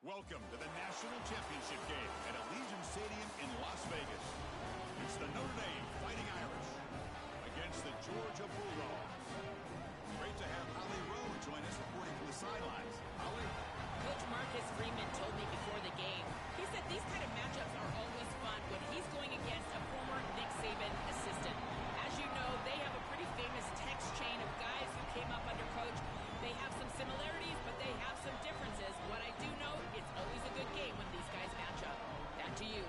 Welcome to the National Championship game at Allegiant Stadium in Las Vegas. It's the Notre Dame Fighting Irish against the Georgia Bulldogs. Great to have Holly Rowe join us reporting from the sidelines. Holly? Coach Marcus Freeman told me before the game, he said these kind of matchups are always fun when he's going against a former Nick Saban assistant. As you know, they have a pretty famous text chain of guys who came up under Coach. They have some similarities, but they have some differences. What I do know, it's always a good game when these guys match up. Back to you.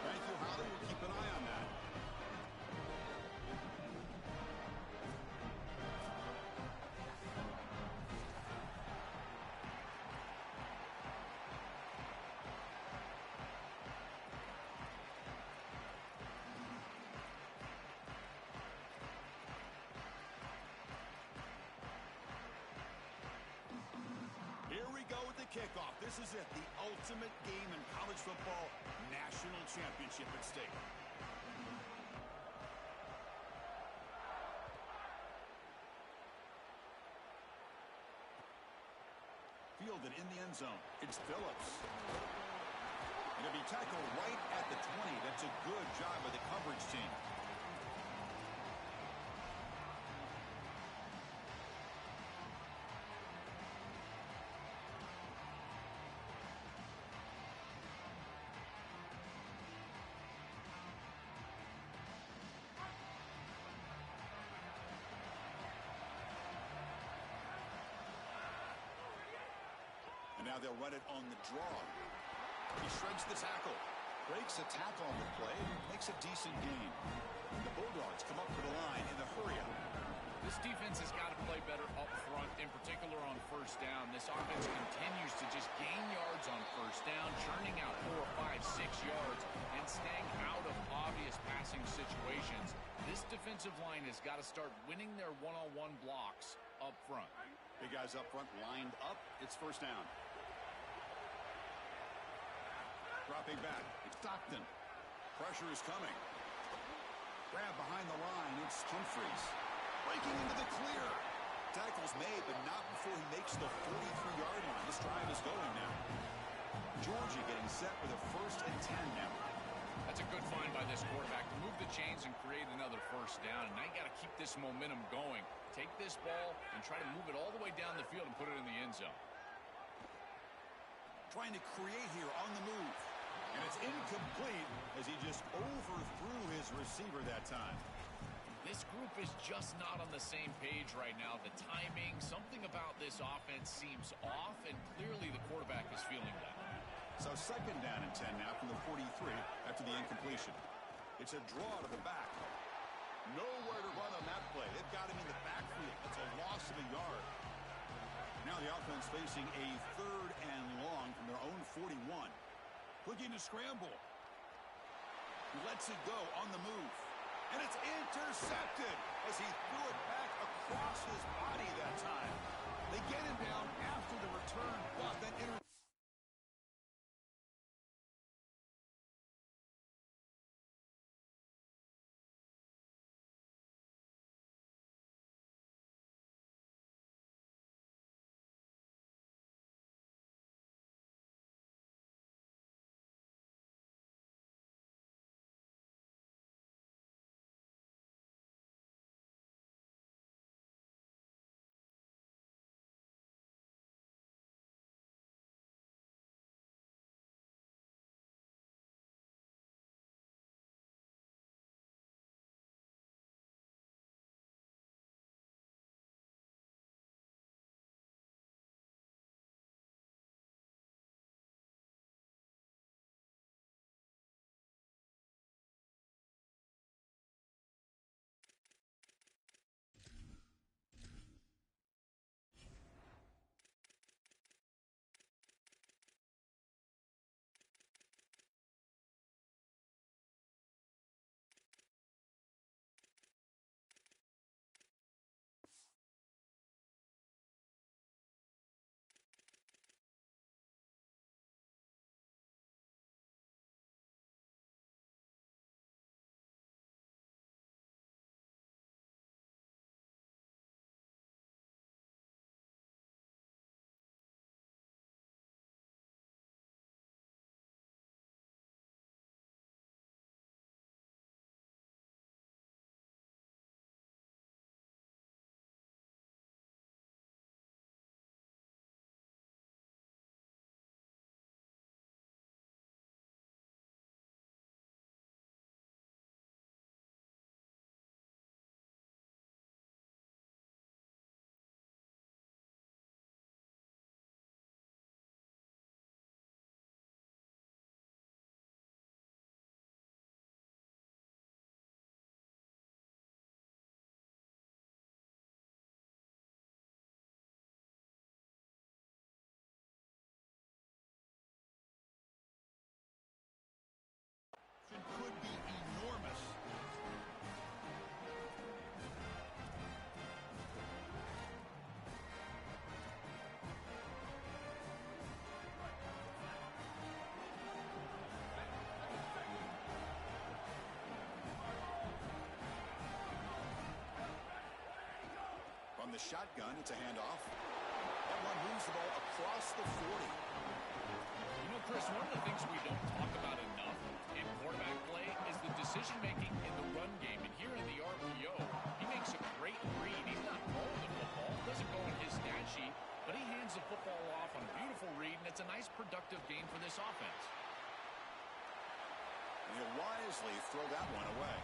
Thank you, Holly. We'll keep an eye on that. Here we go with the kickoff. This is it, the ultimate game in college football, national championship at stake. Fielded in the end zone. It's Phillips. Going to be tackled right at the 20. That's a good job by the coverage team. And now they'll run it on the draw. He shreds the tackle. Breaks a tackle on the play. Makes a decent gain. And the Bulldogs come up to the line in the hurry-up. This defense has got to play better up front, in particular on first down. This offense continues to just gain yards on first down, churning out 4, 5, 6 yards, and staying out of obvious passing situations. This defensive line has got to start winning their one-on-one blocks up front. Big guys up front lined up. It's first down. Dropping back. It's Stockton. Pressure is coming. Grab behind the line. It's Humphreys. Breaking into the clear. Tackle's made, but not before he makes the 43-yard line. This drive is going now. Georgia getting set with a 1st and 10 now. That's a good find by this quarterback to move the chains and create another first down. And now you got to keep this momentum going. Take this ball and try to move it all the way down the field and put it in the end zone. Trying to create here on the move. And it's incomplete as he just overthrew his receiver that time. This group is just not on the same page right now. The timing, something about this offense seems off, and clearly the quarterback is feeling that. So 2nd down and 10 now from the 43 after the incompletion. It's a draw to the back. Nowhere to run on that play. They've got him in the backfield. It's a loss of a yard. Now the offense facing a 3rd and long from their own 41. Looking to scramble. He lets it go on the move. And it's intercepted as he threw it back across his body that time. They get him down after the return, but then could be enormous. From the shotgun, it's a handoff. That one moves the ball across the 40. You know, Chris, one of the things we don't talk about enough in quarterback play is the decision-making in the run game. And here in the RPO, he makes a great read. He's not throwing the football. It doesn't go in his stat sheet, but he hands the football off on a beautiful read, and it's a nice, productive game for this offense. And he'll wisely throw that one away.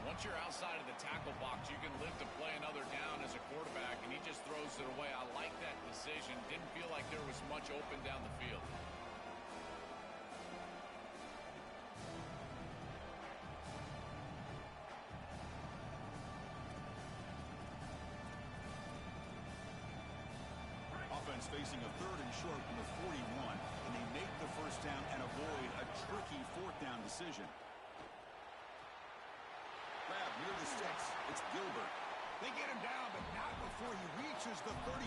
Once you're outside of the tackle box, you can live to play another down as a quarterback, and he just throws it away. I like that decision. Didn't feel like there was much open down the field. Offense facing a 3rd and short from the 41, and they make the first down and avoid a tricky 4th down decision. Grab near the sticks. It's Gilbert. They get him down, but not before he reaches the 39.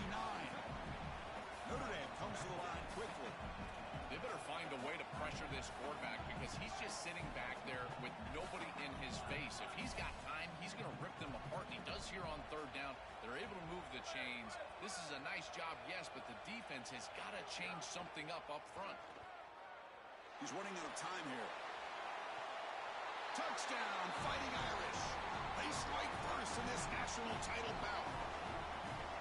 Notre Dame comes to the line quickly. They better find a way to pressure this quarterback because he's just sitting back there with nobody in his face. If he's got time, he's going to rip them apart, and he does here on 3rd down. They're able to move the chains. This is a nice job, yes, but the defense has got to change something up front. He's running out of time here. Touchdown, Fighting Irish. They strike first in this national title bout.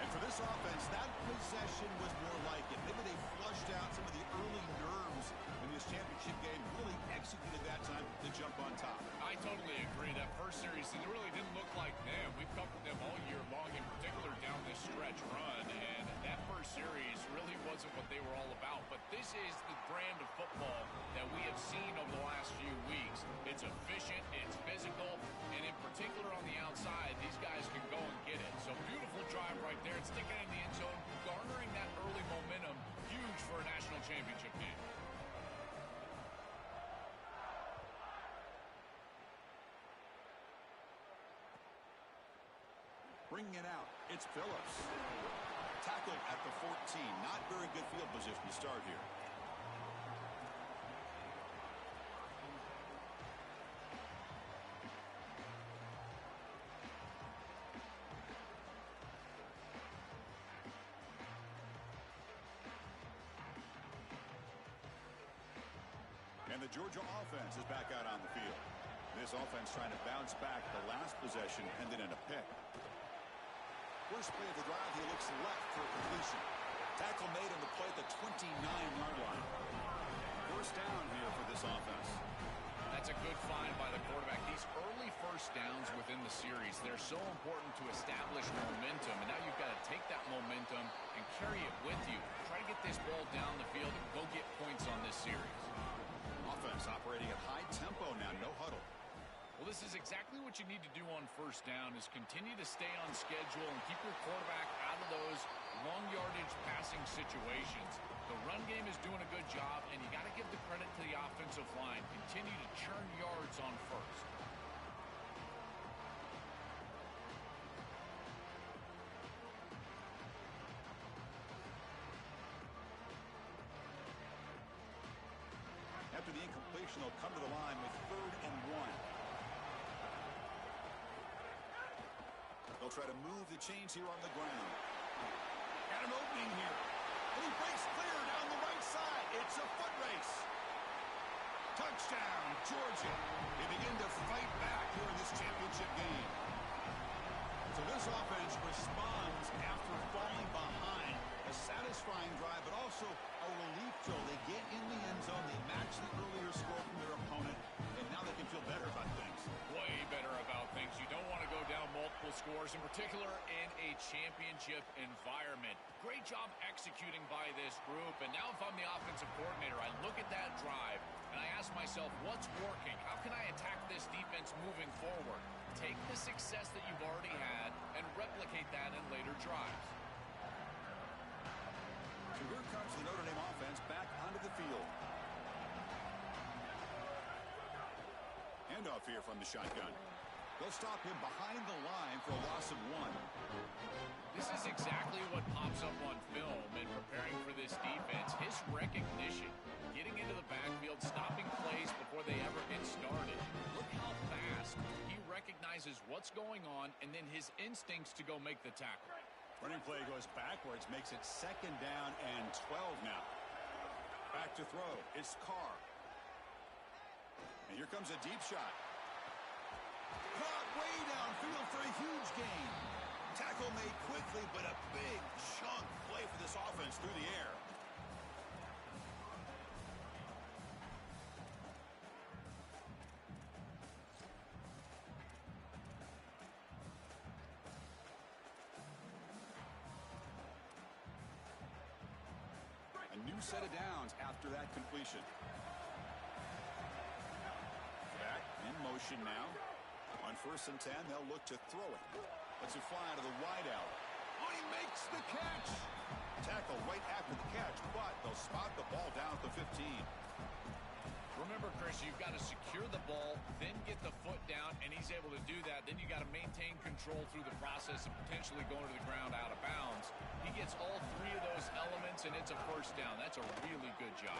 And for this offense, that possession was more like it. Maybe they flushed out some of the early nerves in this championship game, really executed that time to jump on top. I totally agree. That first series, it really didn't look like them. We've covered them all year long, in particular down this stretch run. And that first series really wasn't what they were all about. But this is the brand of football that we have seen over the last few weeks. It's efficient, it's physical, and in particular on the outside, these guys can go and get it. So beautiful drive right there. It's sticking in the end zone, garnering that early momentum. Huge for a national championship game. Bringing it out, it's Phillips. Tackled at the 14. Not very good field position to start here. And the Georgia offense is back out on the field. This offense trying to bounce back. The last possession ended in a pick. First play of the drive, he looks left for a completion. Tackle made on the play at the 29-yard line. First down here for this offense. That's a good find by the quarterback. These early first downs within the series, they're so important to establish momentum. And now you've got to take that momentum and carry it with you. Try to get this ball down the field and go get points on this series. Offense operating at high tempo now, no huddle. Well, this is exactly what you need to do on first down is continue to stay on schedule and keep your quarterback out of those long yardage passing situations. The run game is doing a good job, and you got to give the credit to the offensive line. Continue to churn yards on first. After the incompletion, they'll come to the line with 3rd and 1. They'll try to move the chains here on the ground. Got an opening here. And he breaks clear down the right side. It's a foot race. Touchdown, Georgia. They begin to fight back here in this championship game. So this offense responds after falling behind. A satisfying drive, but also a relief throw. They get in the end zone. They match the earlier score from their opponent, and now they can feel better about things. Way better about things. You don't want to go down multiple scores, in particular in a championship environment. Great job executing by this group, and now if I'm the offensive coordinator, I look at that drive, and I ask myself, what's working? How can I attack this defense moving forward? Take the success that you've already had and replicate that in later drives. So here comes the Notre Dame offense back onto the field. Handoff here from the shotgun. They'll stop him behind the line for a loss of 1. This is exactly what pops up on film in preparing for this defense. His recognition, getting into the backfield, stopping plays before they ever get started. Look how fast he recognizes what's going on and then his instincts to go make the tackle. Running play goes backwards, makes it 2nd down and 12 now. Back to throw. It's Carr. And here comes a deep shot. Caught way downfield for a huge gain. Tackle made quickly, but a big chunk play for this offense through the air. A new set of downs after that completion. Back in motion now. On 1st and 10, they'll look to throw it. Lets it fly to the wideout. Oh, he makes the catch. Tackle right after the catch, but they'll spot the ball down at the 15. Remember, Chris, you've got to secure the ball, then get the foot down, and he's able to do that. Then you got to maintain control through the process of potentially going to the ground out of bounds. He gets all 3 of those elements, and it's a 1st down. That's a really good job.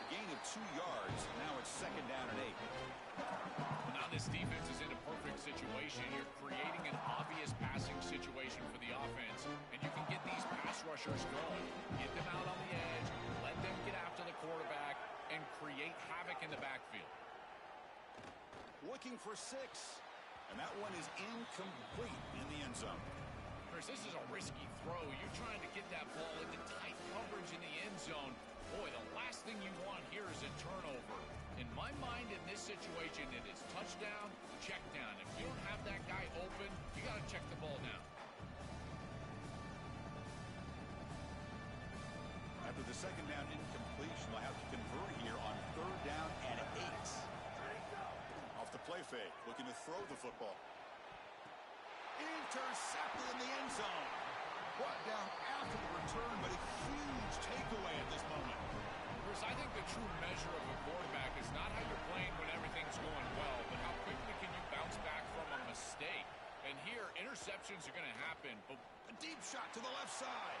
Gain of 2 yards. Now it's 2nd down and 8. Well, now this defense is in a perfect situation. You're creating an obvious passing situation for the offense, and you can get these pass rushers going. Get them out on the edge, let them get after the quarterback, and create havoc in the backfield. Looking for 6. And that one is incomplete in the end zone. Chris, this is a risky throw. You're trying to get that ball into tight coverage in the end zone. Boy, the last thing you want here is a turnover. In my mind, in this situation, it is touchdown, check down. If you don't have that guy open, you got to check the ball down. After the 2nd down incompletion, they'll have to convert here on 3rd down and 8. Off the play fake, looking to throw the football. Intercepted in the end zone. Brought down after the return, but a huge takeaway at this moment. Bruce, I think the true measure of a quarterback is not how you're playing when everything's going well, but how quickly can you bounce back from a mistake. And here, interceptions are going to happen. But a deep shot to the left side.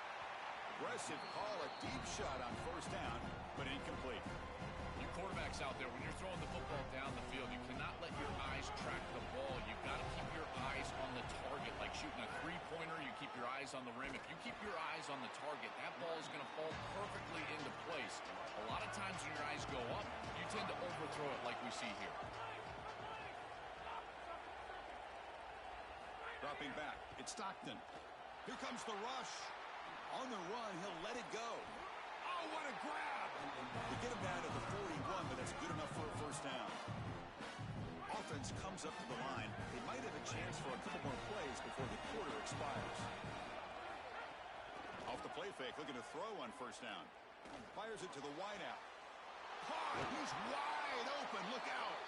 Aggressive call, a deep shot on 1st down, but incomplete. You quarterbacks out there, when you're throwing the football down the field, you cannot let your eyes track the ball. You've got to keep your eyes on the target. Like shooting a 3-pointer, you keep your eyes on the rim. If you keep your eyes on the target, that ball is going to fall perfectly into place. A lot of times when your eyes go up, you tend to overthrow it like we see here. Dropping back, it's Stockton. Here comes the rush. On the run, he'll let it go. Oh, what a grab! They get him down to the 41, but that's good enough for a 1st down. Offense comes up to the line. They might have a chance for a couple more plays before the quarter expires. Off the play fake, looking to throw on 1st down. Fires it to the wideout. Caught! He's wide open. Look out!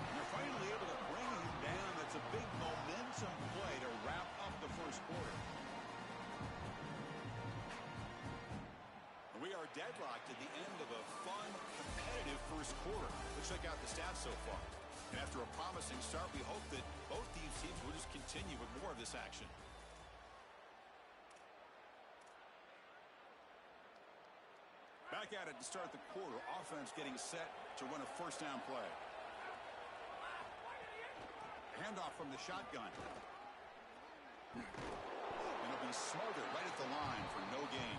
And they're finally able to bring him down. That's a big momentum play to wrap up the 1st quarter. We are deadlocked at the end of a fun, competitive 1st quarter. Let's check out the stats so far. And after a promising start, we hope that both these teams will just continue with more of this action. Back at it to start the quarter. Offense getting set to run a 1st down play. Handoff from the shotgun. And it'll be smothered right at the line for no gain.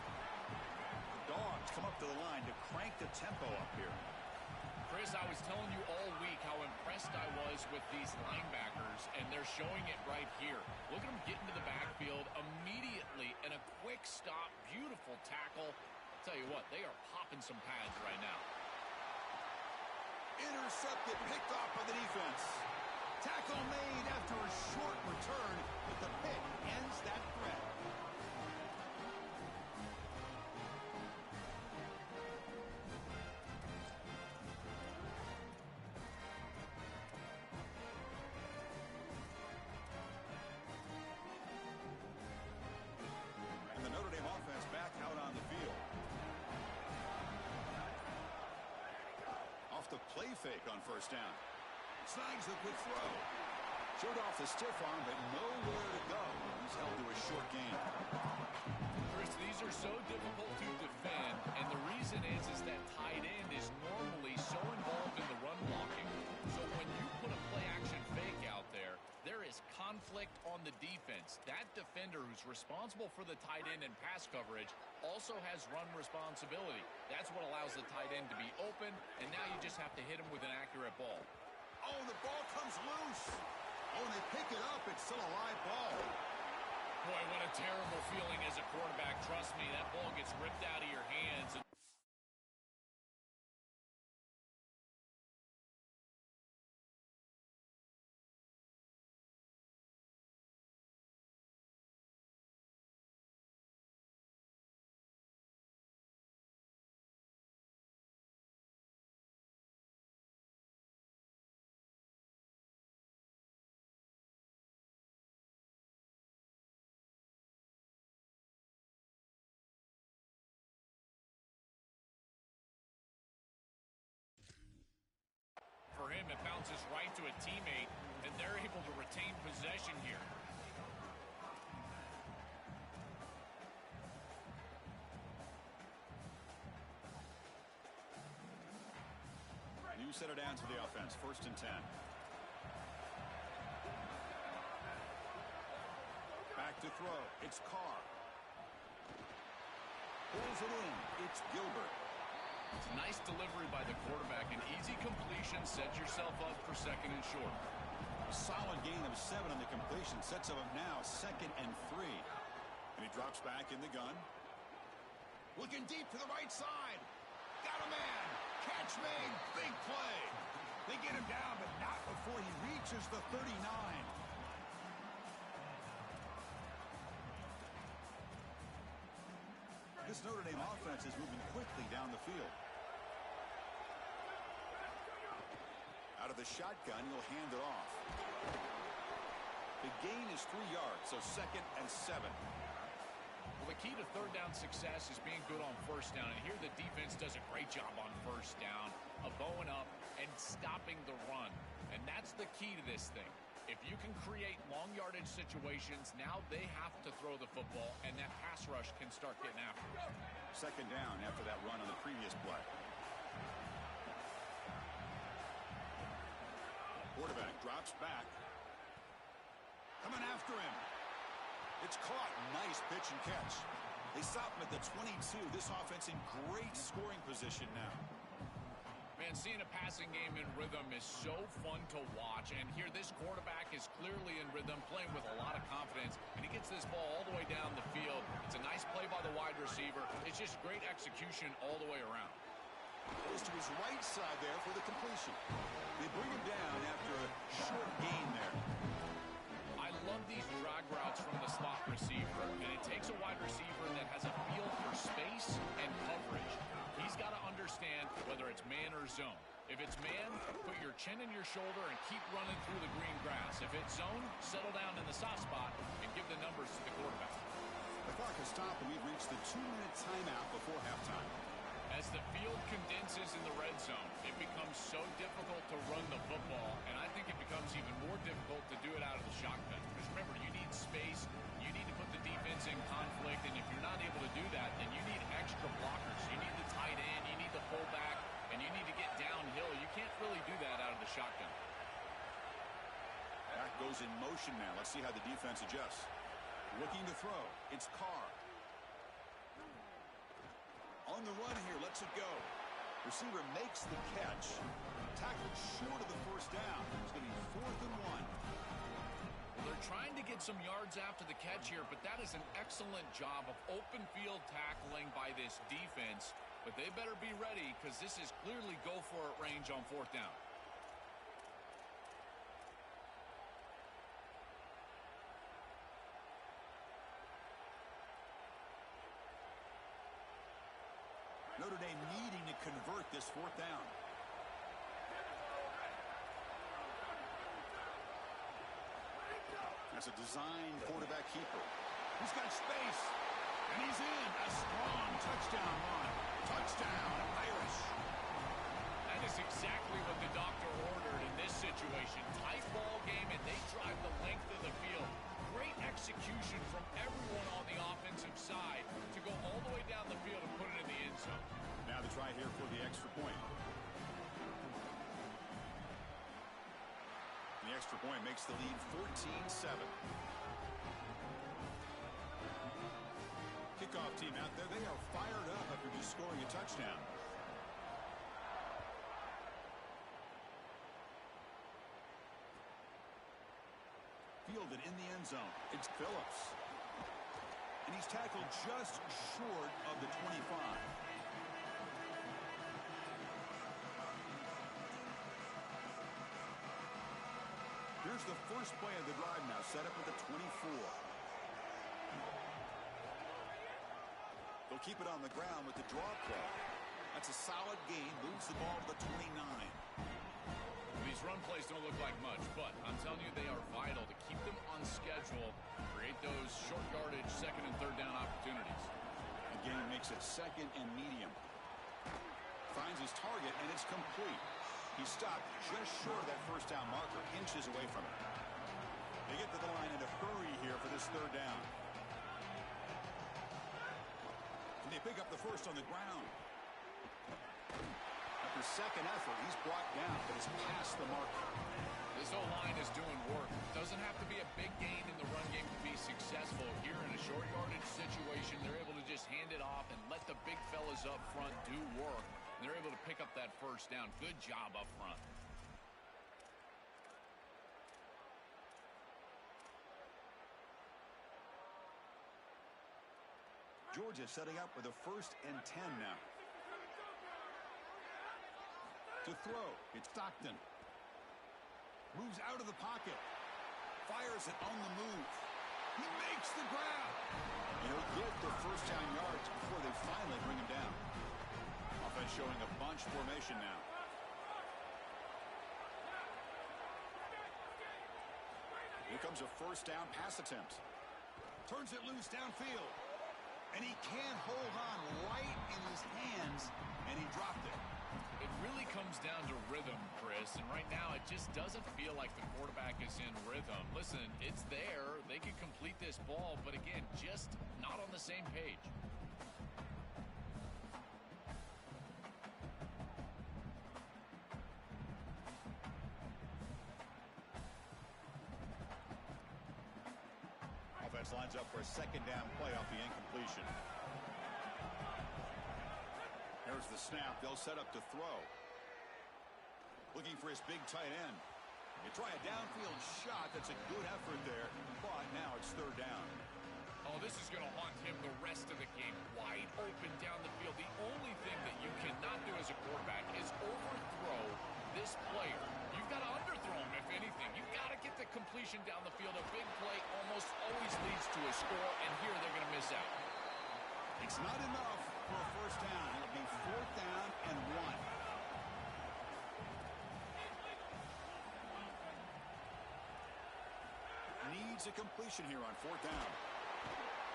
Dogs come up to the line to crank the tempo up here. Chris, I was telling you all week how impressed I was with these linebackers, and they're showing it right here. Look at them get into the backfield immediately, and a quick stop, beautiful tackle. I'll tell you what, they are popping some pads right now. Intercepted, picked off by the defense. Tackle made after a short return, but the pick ends that threat. And the Notre Dame offense back out on the field. Off the play play fake on first down. Snags the quick throw. Showed off the stiff arm, but nowhere to go. He's held to a short gain. Chris, these are so difficult to defend, and the reason is that tight end is normally so involved in the run blocking. So when you put a play-action fake out there, there is conflict on the defense. That defender who's responsible for the tight end and pass coverage also has run responsibility. That's what allows the tight end to be open, and now you just have to hit him with an accurate ball. Oh, the ball comes loose. Oh, and they pick it up. It's still a live ball. Boy, what a terrible feeling as a quarterback. Trust me, that ball gets ripped out of your hands. For him, it bounces right to a teammate, and they're able to retain possession here. You set it down to the offense. 1st and 10. Back to throw. It's Carr. Pulls it in. It's Gilbert. It's a nice delivery by the quarterback. An easy completion sets yourself up for 2nd and short. A solid gain of 7 on the completion. Sets him up now 2nd and 3. And he drops back in the gun. Looking deep to the right side. Got a man. Catch made. Big play. They get him down, but not before he reaches the 39. This Notre Dame offense is moving quickly down the field. Out of the shotgun, he'll hand it off. The gain is 3 yards, so 2nd and 7. Well, the key to 3rd down success is being good on 1st down. And here the defense does a great job on 1st down of bowing up and stopping the run. And that's the key to this thing. If you can create long yardage situations, now they have to throw the football, and that pass rush can start getting after it. 2nd down after that run on the previous play. Quarterback drops back. Coming after him. It's caught. Nice pitch and catch. They stop him at the 22. This offense in great scoring position now. Man, seeing a passing game in rhythm is so fun to watch. And here this quarterback is clearly in rhythm, playing with a lot of confidence. And he gets this ball all the way down the field. It's a nice play by the wide receiver. It's just great execution all the way around. Goes to his right side there for the completion. They bring him down after a short gain there. I love these drag routes from the slot receiver, and it takes a wide receiver that has a feel for space and coverage. He's got to understand whether it's man or zone. If it's man, put your chin in your shoulder and keep running through the green grass. If it's zone, settle down in the soft spot and give the numbers to the quarterback. The clock has stopped, and we've reached the 2-minute timeout before halftime. As the field condenses in the red zone, it becomes so difficult to run the football, and I think it becomes even more difficult to do it out of the shotgun. Because remember, you need space, you need to put the defense in conflict, and if you're not able to do that, then you need extra blockers. You need the tight end, you need the fullback, and you need to get downhill. You can't really do that out of the shotgun. Back goes in motion now. Let's see how the defense adjusts. Looking to throw. It's Carr. On the run here, lets it go. Receiver makes the catch. Tackled short of the 1st down. It's going to be 4th and 1. Well, they're trying to get some yards after the catch here, but that is an excellent job of open field tackling by this defense. But they better be ready, because this is clearly go-for-it range on 4th down. Notre Dame needing to convert this 4th down. That's a designed quarterback keeper. He's got space, and he's in. A strong touchdown run. Touchdown, Irish. That is exactly what the doctor ordered in this situation. Tight ball game, and they drive the length of the field. Great execution from everyone on the offensive side to go all the way down the field and put it in the end zone. Now the try here for the extra point. The extra point makes the lead 14-7. Kickoff team out there, they are fired up after just scoring a touchdown. Fielded in the end zone. It's Phillips. And he's tackled just short of the 25. Here's the first play of the drive now, set up at the 24. They'll keep it on the ground with the draw play. That's a solid gain, moves the ball to the 29. These run plays don't look like much, but I'm telling you they are vital to keep them on schedule, create those short yardage second and third down opportunities. The game makes it second and medium. Finds his target, and it's complete. He stopped just short of that first down marker, inches away from it. They get to the line in a hurry here for this third down. And they pick up the first on the ground. After second effort, he's brought down, but it's past the marker. This O-line is doing work. Doesn't have to be a big gain in the run game to be successful. Here in a short yardage situation, they're able to just hand it off and let the big fellas up front do work. They're able to pick up that first down. Good job up front. Georgia setting up with a 1st and 10 now. To throw, it's Stockton. Moves out of the pocket. Fires it on the move. He makes the grab. And he'll get the first down yards before they finally bring him down. Offense showing a bunch formation now. Here comes a first down pass attempt. Turns it loose downfield. And he can't hold on right in his hands, and he dropped it. It really comes down to rhythm, Chris, and right now it just doesn't feel like the quarterback is in rhythm. Listen, it's there. They can complete this ball, but again, just not on the same page. Offense lines up for a second down play off the incompletion. Here's the snap. They'll set up to throw. Looking for his big tight end. They try a downfield shot. That's a good effort there, but now it's third down. Oh, this is going to haunt him the rest of the game. Wide open down the field. The only thing that you cannot do as a quarterback is overthrow this player. You've got to underthrow him, if anything. You've got to get the completion down the field. A big play almost always leads to a score, and here they're going to miss out. It's not enough for a first down. It'll be 4th down and 1. Needs a completion here on 4th down.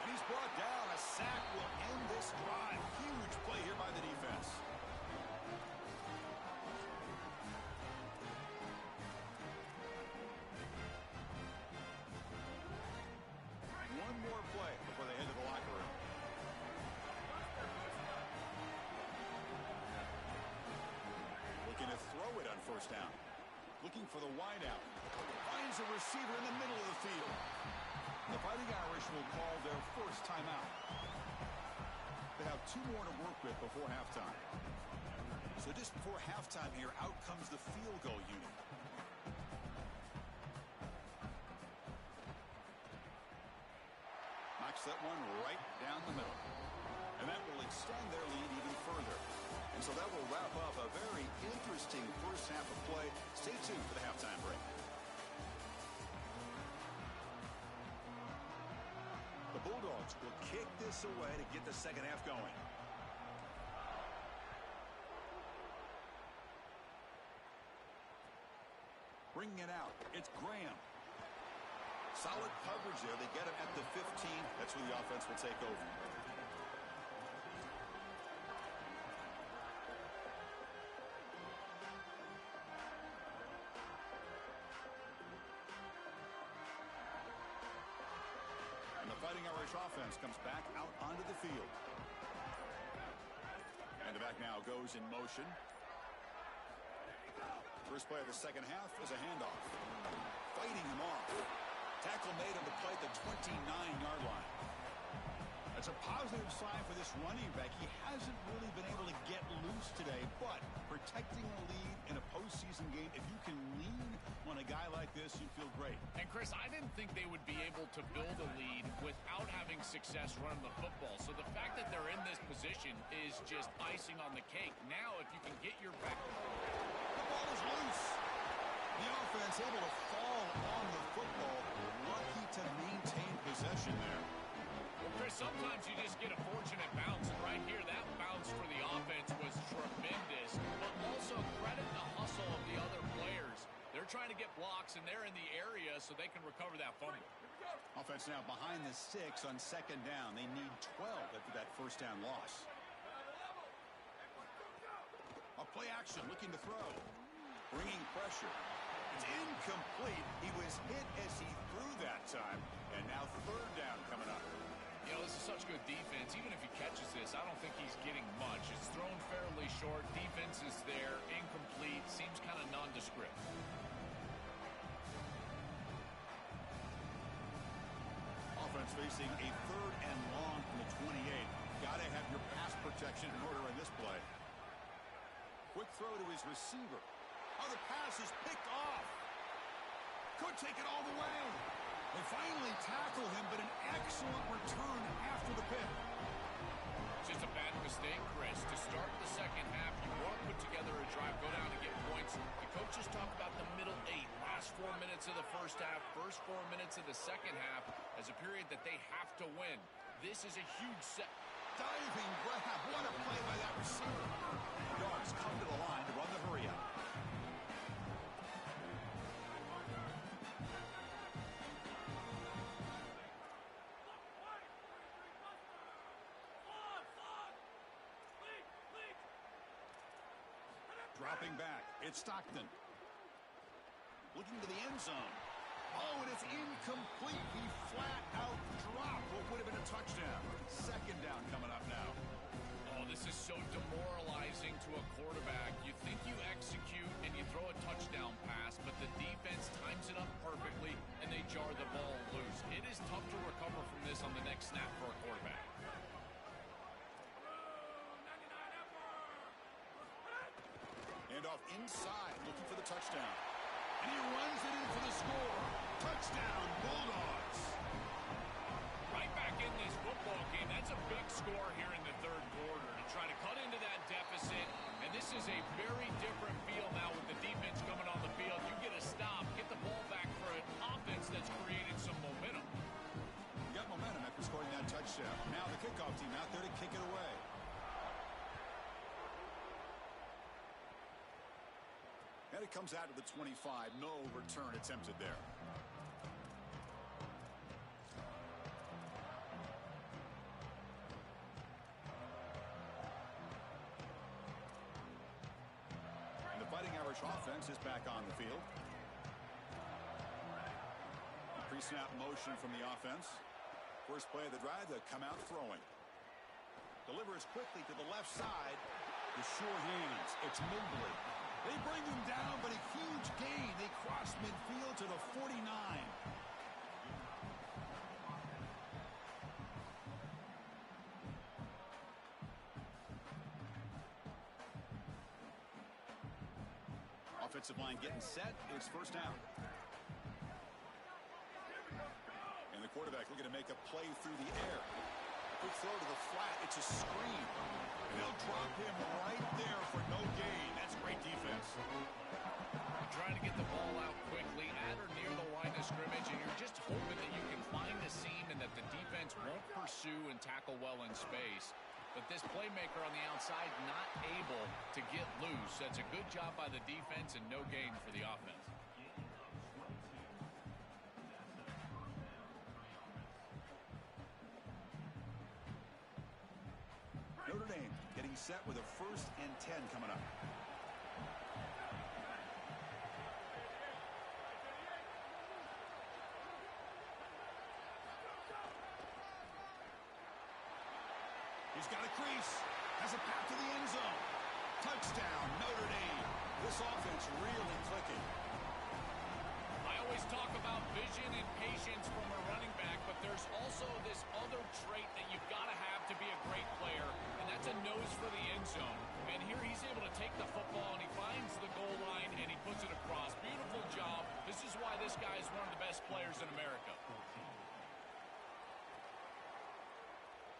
And he's brought down. A sack will end this drive. Huge play here by the defense. One more play before they head to the locker room. Looking to throw it on 1st down. Looking for the wideout. Finds a receiver in the middle of the field. The Fighting Irish will call their first timeout. They have 2 more to work with before halftime. So just before halftime here, out comes the field goal unit. Knocks that one right down the middle. And that will extend their lead even further. And so that will wrap up a very interesting first half of play. Stay tuned for the halftime break. The Bulldogs will kick this away to get the second half going. Bringing it out, it's Graham. Solid coverage there. They get him at the 15. That's where the offense will take over. Fighting Irish offense comes back out onto the field. And the back now goes in motion. First play of the second half is a handoff. Fighting him off. Tackle made on the play at the 29-yard line. That's a positive sign for this running back. He hasn't really been able to get loose today, but protecting a lead in a postseason game, if you can lean on a guy like this, you feel great. And Chris, I didn't think they would be able to build a lead without having success running the football. So the fact that they're in this position is just icing on the cake. Now, if you can get your back... The ball is loose. The offense able to fall on the football. Lucky to maintain possession there. Well, Chris, sometimes you just get a fortunate bounce. And right here, that bounce for the offense was tremendous. But also credit the hustle of the other players. They're trying to get blocks, and they're in the area so they can recover that fumble. Offense now behind the 6 on second down. They need 12 after that first down loss. A play action, looking to throw. Bringing pressure. It's incomplete. He was hit as he threw that time. And now third down coming up. You know, this is such good defense. Even if he catches this, I don't think he's getting much. It's thrown fairly short. Defense is there. Incomplete. Seems kind of nondescript. Offense facing a third and long from the 28. Got to have your pass protection in order in this play. Quick throw to his receiver. Oh, the pass is picked off. Could take it all the way. They finally tackle him, but an excellent return after the pick. It's just a bad mistake, Chris. To start the second half, you want to put together a drive, go down and get points. The coaches talk about the middle 8, last 4 minutes of the first half, first 4 minutes of the second half as a period that they have to win. This is a huge set. Diving grab. What a play by that receiver. Dogs come to the line to run the hurry up. Dropping back. It's Stockton. Looking to the end zone. Oh, and it's incomplete. He flat out dropped what would have been a touchdown. Second down coming up now. Oh, this is so demoralizing to a quarterback. You think you execute and you throw a touchdown pass, but the defense times it up perfectly and they jar the ball loose. It is tough to recover from this on the next snap for a quarterback. Handoff inside, looking for the touchdown. And he runs it in for the score. Touchdown, Bulldogs. Right back in this football game. That's a big score here in the third quarter to try to cut into that deficit. And this is a very different feel now with the defense coming on the field. You get a stop, get the ball back for an offense that's created some momentum. You got momentum after scoring that touchdown. Now the kickoff team out there to kick it away. And it comes out of the 25. No return attempted there. And the Fighting Irish offense is back on the field. Pre-snap motion from the offense. First play of the drive, they come out throwing. Delivers quickly to the left side. The sure hands. It's Mobley. They bring him down, but a huge gain. They cross midfield to the 49. Offensive line getting set. It's first down. And the quarterback looking to make a play through the air. Quick throw to the flat. It's a screen. And they'll drop him right there for no gain. That's great defense. You're trying to get the ball out quickly at or near the line of scrimmage, and you're just hoping that you can find a seam and that the defense won't pursue and tackle well in space. But this playmaker on the outside not able to get loose. That's a good job by the defense and no gain for the offense. Notre Dame getting set with a 1st and 10 coming up. He's got a crease. Has a path to the end zone. Touchdown, Notre Dame. This offense really clicking. I always talk about vision and patience from a running back, but there's also this other trait that you've got to have to be a great player, and that's a nose for the end zone. And here he's able to take the football, and he finds the goal line, and he puts it across. Beautiful job. This is why this guy is one of the best players in America.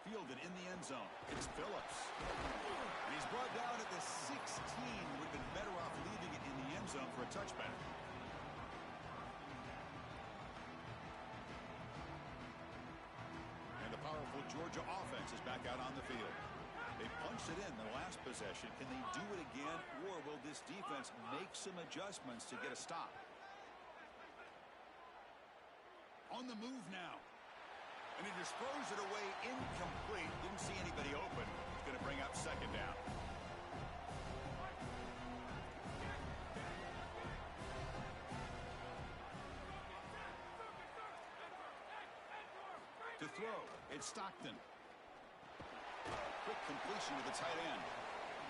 Fielded in the end zone. It's Phillips. And he's brought down at the 16. Would have been better off leaving it in the end zone for a touchback. And the powerful Georgia offense is back out on the field. They punched it in the last possession. Can they do it again, or will this defense make some adjustments to get a stop? On the move now. And he just throws it away incomplete. Didn't see anybody open. It's going to bring up second down. To throw, it's Stockton. Quick completion to the tight end.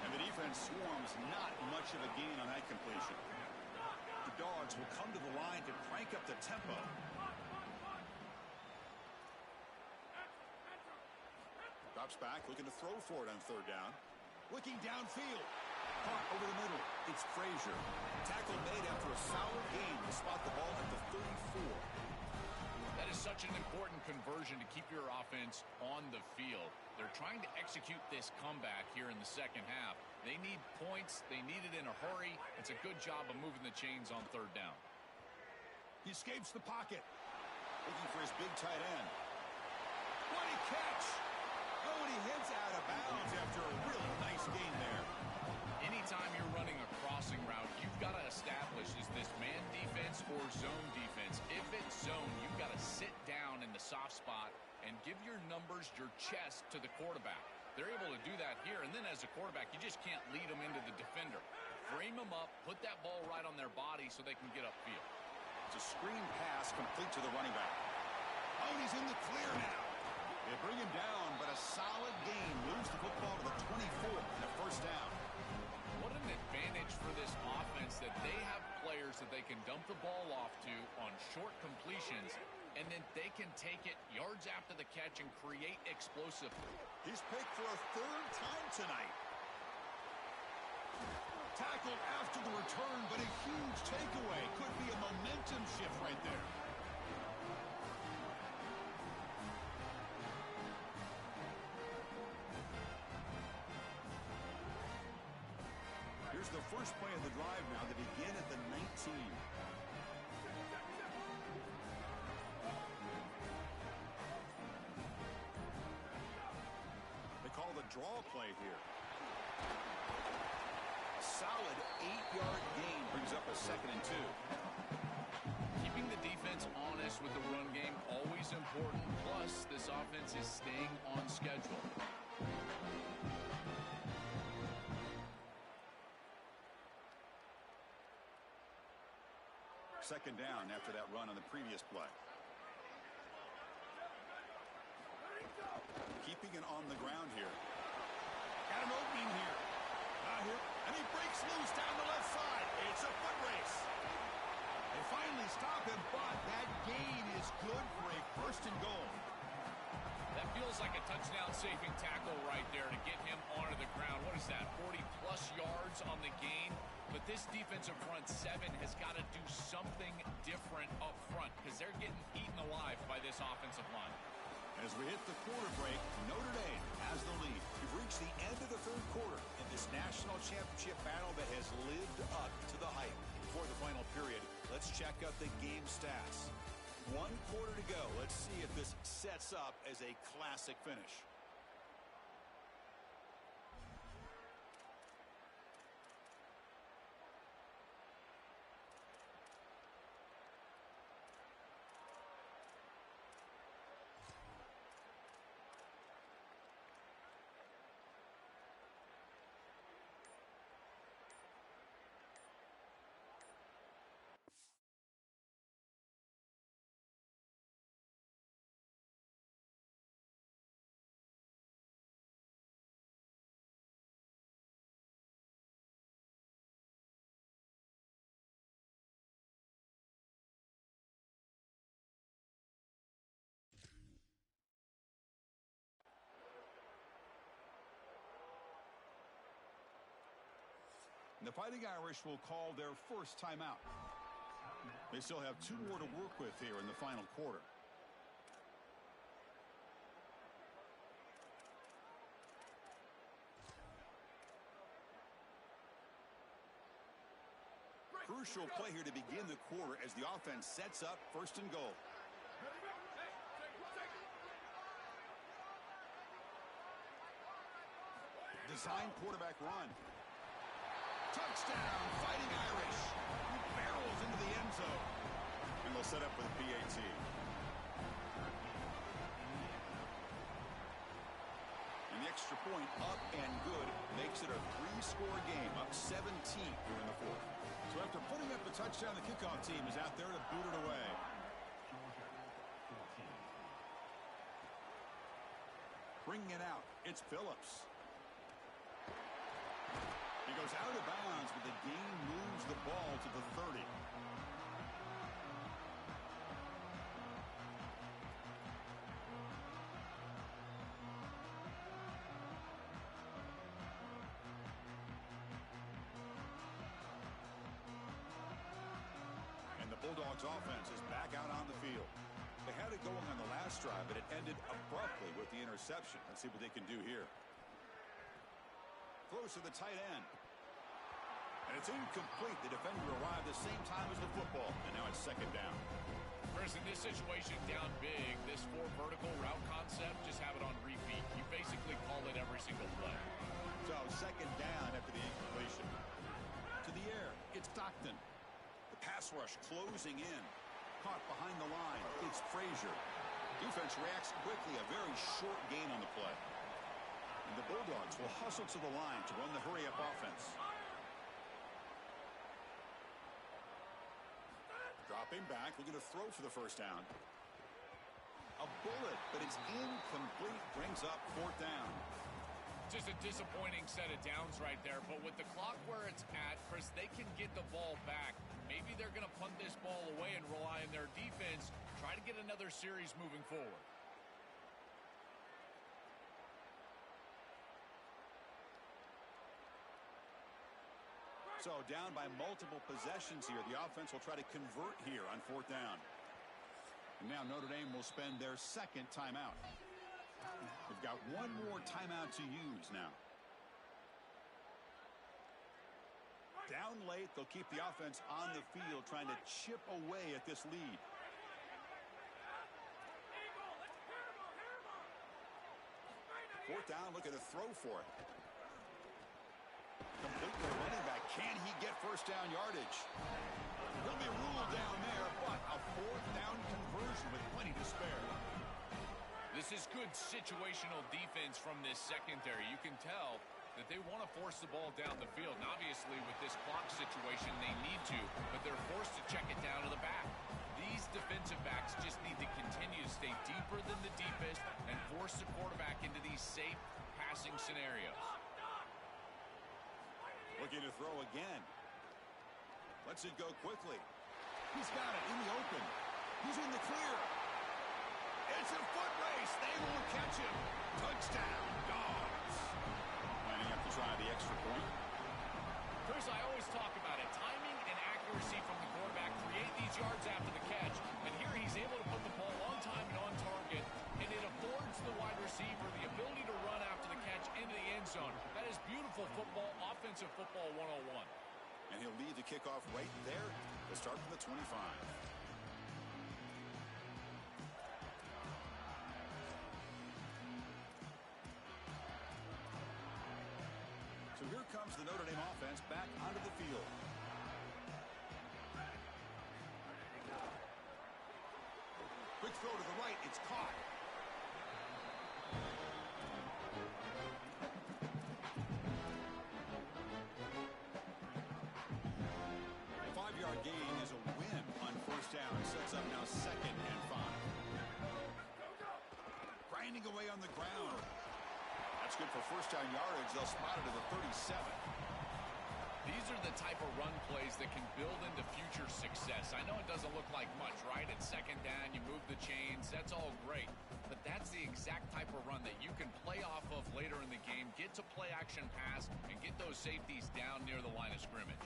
And the defense swarms, not much of a gain on that completion. The Dogs will come to the line to crank up the tempo. Drops back, looking to throw for it on third down. Looking downfield. Caught over the middle. It's Frazier. Tackle made after a solid gain to spot the ball at the 34. That is such an important conversion to keep your offense on the field. They're trying to execute this comeback here in the second half. They need points. They need it in a hurry. It's a good job of moving the chains on third down. He escapes the pocket. Looking for his big tight end. What a catch! Oh, and he heads out of bounds after a really nice gain there. Anytime you're running a crossing route, you've got to establish, is this man defense or zone defense? If it's zone, you've got to sit down in the soft spot and give your numbers, your chest to the quarterback. They're able to do that here, and then as a quarterback, you just can't lead them into the defender. Frame them up, put that ball right on their body so they can get upfield. It's a screen pass complete to the running back. Oh, and he's in the clear now. They bring him down, but a solid gain moves the football to the 24 and a first down. What an advantage for this offense that they have players that they can dump the ball off to on short completions, and then they can take it yards after the catch and create explosive. He's picked for a third time tonight. Tackled after the return, but a huge takeaway. Could be a momentum shift right there. Here's the first play of the drive now to begin at the 19. They call the draw play here. A solid 8-yard gain brings up a 2nd and 2. Keeping the defense honest with the run game, always important. Plus, this offense is staying on schedule. Second down after that run on the previous play. Keeping it on the ground here. Got an opening here. Not here. And he breaks loose down the left side. It's a foot race. They finally stop him, but that gain is good for a first and goal. That feels like a touchdown-saving tackle right there to get him onto the ground. What is that, 40-plus yards on the gain? But this defensive front seven has got to do something different up front because they're getting eaten alive by this offensive line. As we hit the quarter break, Notre Dame has the lead. We've reached the end of the third quarter in this national championship battle that has lived up to the hype. Before the final period, let's check out the game stats. 1 quarter to go. Let's see if this sets up as a classic finish. the Fighting Irish will call their first timeout. They still have 2 more to work with here in the final quarter. Crucial play here to begin the quarter as the offense sets up first and goal. Design quarterback run. Touchdown, Fighting Irish. He barrels into the end zone. And they'll set up with a PAT. And the extra point up and good makes it a 3-score game, up 17 here in the fourth. So after putting up the touchdown, the kickoff team is out there to boot it away. Bringing it out, it's Phillips. He goes out of bounds, but the game moves the ball to the 30. And the Bulldogs offense is back out on the field. They had it going on the last drive, but it ended abruptly with the interception. Let's see what they can do here. Throws to the tight end. And it's incomplete. The defender arrived the same time as the football. And now it's second down. Chris, in this situation, down big, this 4 vertical route concept, just have it on repeat. You basically call it every single play. So second down after the incompletion. To the air, it's Stockton. The pass rush closing in. Caught behind the line. It's Frazier. Defense reacts quickly. A very short gain on the play. And the Bulldogs will hustle to the line to run the hurry-up offense. Dropping back, looking to throw for the first down. A bullet, but it's incomplete. Brings up 4th down. Just a disappointing set of downs right there, but with the clock where it's at, Chris, they can get the ball back. Maybe they're going to punt this ball away and rely on their defense, try to get another series moving forward. So down by multiple possessions here. The offense will try to convert here on 4th down. And now Notre Dame will spend their second timeout. They've got 1 more timeout to use now. Down late, they'll keep the offense on the field trying to chip away at this lead. Fourth down, looking to throw for it. Complete to the running back. Can he get first down yardage? He'll be ruled down there, but a 4th down conversion with plenty to spare. This is good situational defense from this secondary. You can tell that they want to force the ball down the field. And obviously, with this clock situation, they need to, but they're forced to check it down to the back. These defensive backs just need to continue to stay deeper than the deepest and force the quarterback into these safe passing scenarios. Looking to throw again. Lets it go quickly. He's got it in the open. He's in the clear. It's a foot race. They won't catch him. Touchdown, Dogs. Lining up to try the extra point. Chris, I always talk about it. Timing and accuracy from the quarterback create these yards after the catch. And here he's able to put the ball on time and on target. And it affords the wide receiver the ability to run after the catch into the end zone. That is beautiful football, offensive football 101. And he'll lead the kickoff right there to start from the 25. So here comes the Notre Dame offense back onto the field. Quick throw to the right. It's caught. A 5-yard gain is a win on first down. Sets up now 2nd and 5. Grinding away on the ground. That's good for first down yardage. They'll spot it at the 37. These are the type of run plays that can build into future success. I know it doesn't look like much, right? It's second down, you move the chains, that's all great. But that's the exact type of run that you can play off of later in the game, get to play action pass, and get those safeties down near the line of scrimmage.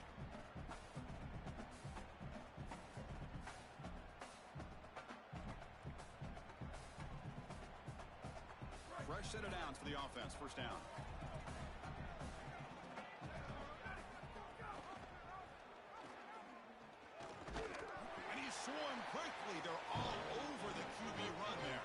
Fresh set of downs for the offense. First down. And he's swarmed quickly. They're all over the QB run there.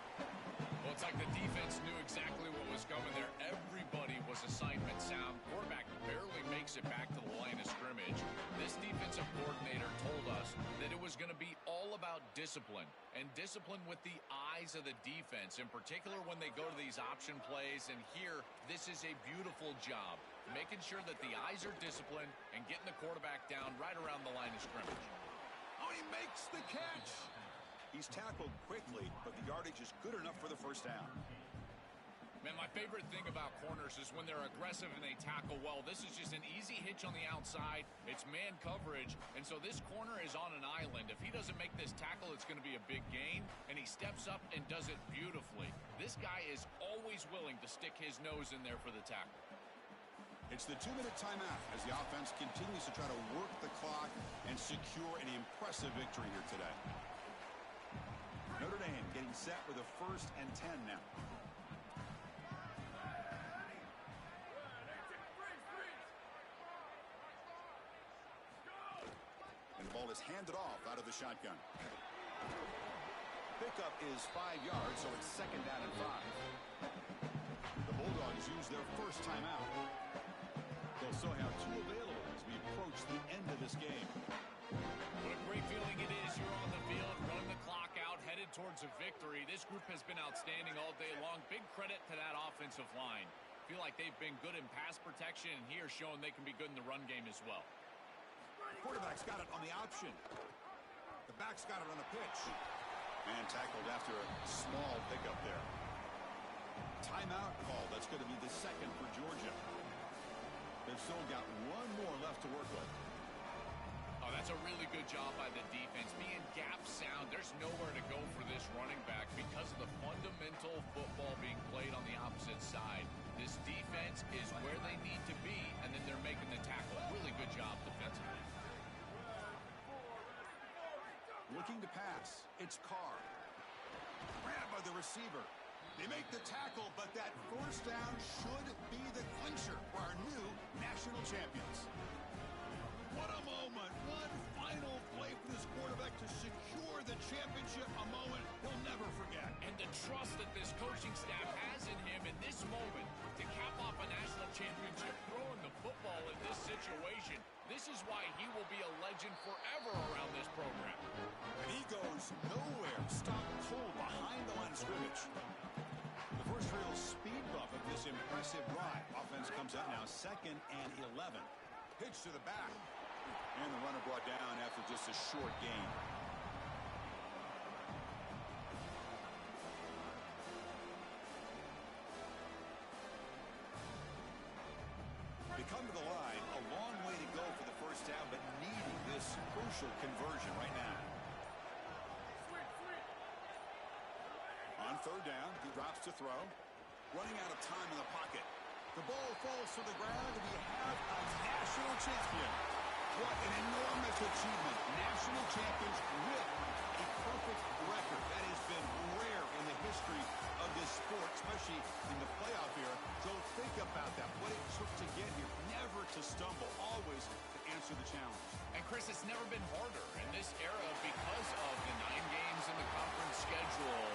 Well, it's like the defense knew exactly what was coming there. Everybody was assignment sound. Quarterback barely makes it back to the line of scrimmage. This defensive coordinator told us that it was going to be all about discipline, and discipline with the eyes of the defense, in particular when they go to these option plays. And here, this is a beautiful job, making sure that the eyes are disciplined and getting the quarterback down right around the line of scrimmage. Oh, he makes the catch. He's tackled quickly, but the yardage is good enough for the first down. Man, my favorite thing about corners is when they're aggressive and they tackle well. This is just an easy hitch on the outside. It's man coverage, and so this corner is on an island. If he doesn't make this tackle, it's going to be a big gain, and he steps up and does it beautifully. This guy is always willing to stick his nose in there for the tackle. It's the 2-minute timeout as the offense continues to try to work the clock and secure an impressive victory here today. Notre Dame getting set with a 1st and 10 now. And the ball is handed off out of the shotgun. Pickup is 5 yards, so it's 2nd down and 5. The Bulldogs use their first timeout. They'll still have 2 available as we approach the end of this game. What a great feeling it is. You're on the field, running the clock out, headed towards a victory. This group has been outstanding all day long. Big credit to that offensive line. Feel like they've been good in pass protection, and here showing they can be good in the run game as well. The quarterback's got it on the option. The back's got it on the pitch. And tackled after a small pickup there. Timeout call. That's going to be the 2nd for Georgia. They've still got 1 more left to work with. Oh, that's a really good job by the defense. Being gap sound, there's nowhere to go for this running back because of the fundamental football being played on the opposite side. This defense is where they need to be, and then they're making the tackle. Really good job defensively. Looking to pass. It's Carr. Grabbed by the receiver. They make the tackle, but that first down should be the clincher for our new national champions. What a moment. One final play for this quarterback to secure the championship, a moment he'll never forget. And the trust that this coaching staff has in him in this moment to cap off a national championship, throwing the football in this situation. This is why he will be a legend forever around this program. And he goes nowhere. Stopped cold behind the line of scrimmage. The first real speed bump of this impressive ride. Offense comes out now 2nd and 11. Pitch to the back. And the runner brought down after just a short gain. They come to the line, a long way to go for the first down, but needing this crucial conversion right now. On 3rd down, he drops to throw. Running out of time in the pocket. The ball falls to the ground, and we have a national champion. What an enormous achievement. National champions with a perfect record. That has been rare in the history of this sport, especially in the playoff era. So think about that, what it took to get here. Never to stumble, always to answer the challenge. And Chris, it's never been harder in this era because of the 9 games in the conference schedule,